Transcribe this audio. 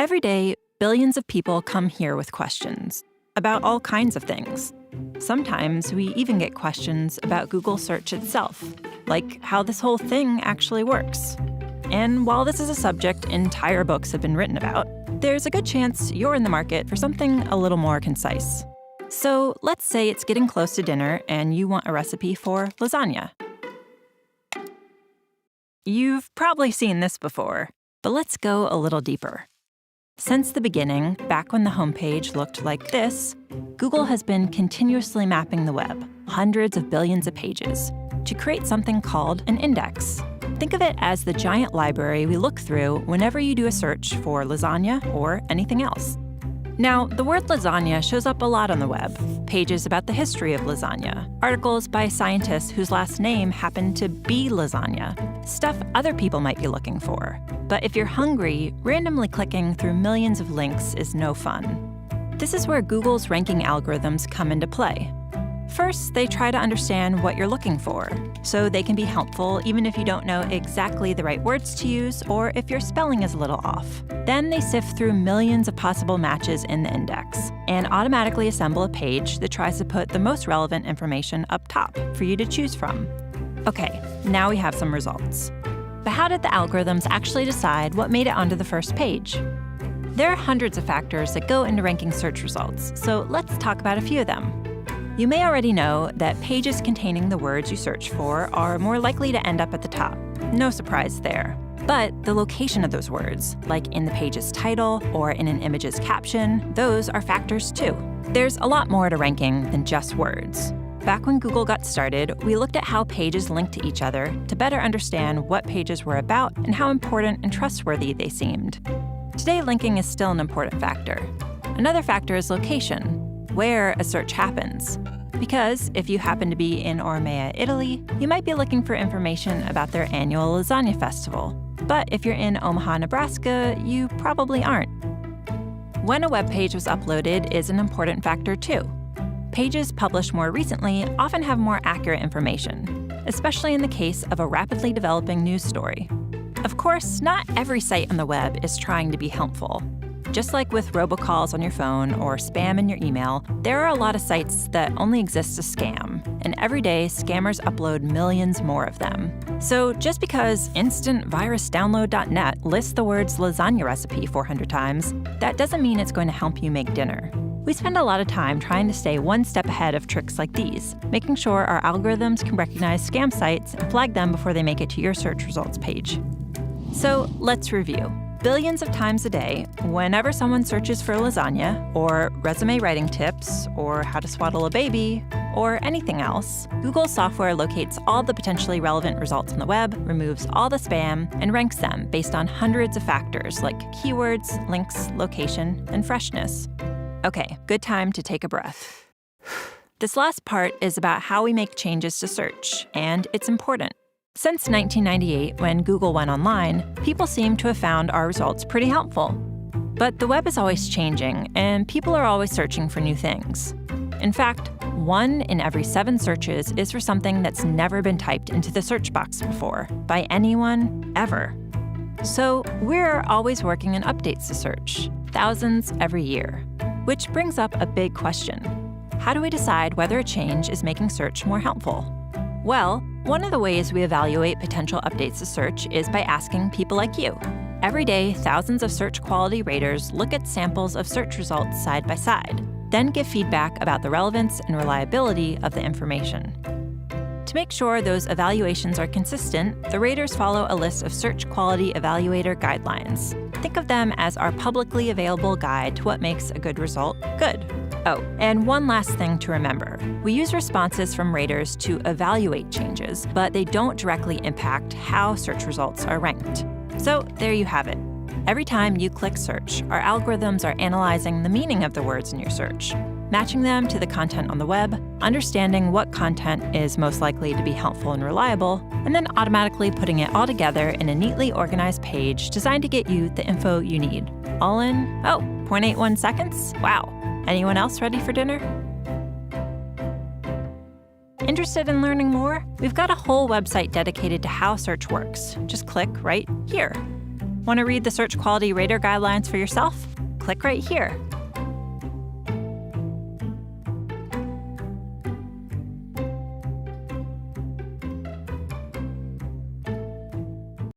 Every day, billions of people come here with questions about all kinds of things. Sometimes we even get questions about Google search itself, like how this whole thing actually works. And while this is a subject entire books have been written about, there's a good chance you're in the market for something a little more concise. So let's say it's getting close to dinner and you want a recipe for lasagna. You've probably seen this before, but let's go a little deeper. Since the beginning, back when the homepage looked like this, Google has been continuously mapping the web, hundreds of billions of pages, to create something called an index. Think of it as the giant library we look through whenever you do a search for lasagna or anything else. Now, the word lasagna shows up a lot on the web. Pages about the history of lasagna, articles by scientists whose last name happened to be lasagna, stuff other people might be looking for. But if you're hungry, randomly clicking through millions of links is no fun. This is where Google's ranking algorithms come into play. First, they try to understand what you're looking for, so they can be helpful even if you don't know exactly the right words to use or if your spelling is a little off. Then they sift through millions of possible matches in the index and automatically assemble a page that tries to put the most relevant information up top for you to choose from. Okay, now we have some results. But how did the algorithms actually decide what made it onto the first page? There are hundreds of factors that go into ranking search results, so let's talk about a few of them. You may already know that pages containing the words you search for are more likely to end up at the top. No surprise there. But the location of those words, like in the page's title or in an image's caption, those are factors too. There's a lot more to ranking than just words. Back when Google got started, we looked at how pages linked to each other to better understand what pages were about and how important and trustworthy they seemed. Today, linking is still an important factor. Another factor is location, where a search happens. Because if you happen to be in Ormea, Italy, you might be looking for information about their annual lasagna festival. But if you're in Omaha, Nebraska, you probably aren't. When a web page was uploaded is an important factor too. Pages published more recently often have more accurate information, especially in the case of a rapidly developing news story. Of course, not every site on the web is trying to be helpful. Just like with robocalls on your phone or spam in your email, there are a lot of sites that only exist to scam, and every day scammers upload millions more of them. So just because instantvirusdownload.net lists the words lasagna recipe 400 times, that doesn't mean it's going to help you make dinner. We spend a lot of time trying to stay one step ahead of tricks like these, making sure our algorithms can recognize scam sites and flag them before they make it to your search results page. So let's review. Billions of times a day, whenever someone searches for lasagna, or resume writing tips, or how to swaddle a baby, or anything else, Google's software locates all the potentially relevant results on the web, removes all the spam, and ranks them based on hundreds of factors like keywords, links, location, and freshness. Okay, good time to take a breath. This last part is about how we make changes to search, and it's important. Since 1998, when Google went online, people seem to have found our results pretty helpful. But the web is always changing, and people are always searching for new things. In fact, 1 in every 7 searches is for something that's never been typed into the search box before, by anyone, ever. So we're always working on updates to search, thousands every year. Which brings up a big question. How do we decide whether a change is making search more helpful? Well, one of the ways we evaluate potential updates to search is by asking people like you. Every day, thousands of search quality raters look at samples of search results side by side, then give feedback about the relevance and reliability of the information. To make sure those evaluations are consistent, the raters follow a list of search quality evaluator guidelines. Think of them as our publicly available guide to what makes a good result good. Oh, and one last thing to remember. We use responses from raters to evaluate changes, but they don't directly impact how search results are ranked. So there you have it. Every time you click search, our algorithms are analyzing the meaning of the words in your search, matching them to the content on the web, understanding what content is most likely to be helpful and reliable, and then automatically putting it all together in a neatly organized page designed to get you the info you need. All in, 0.81 seconds? Wow. Anyone else ready for dinner? Interested in learning more? We've got a whole website dedicated to how search works. Just click right here. Want to read the search quality rater guidelines for yourself? Click right here.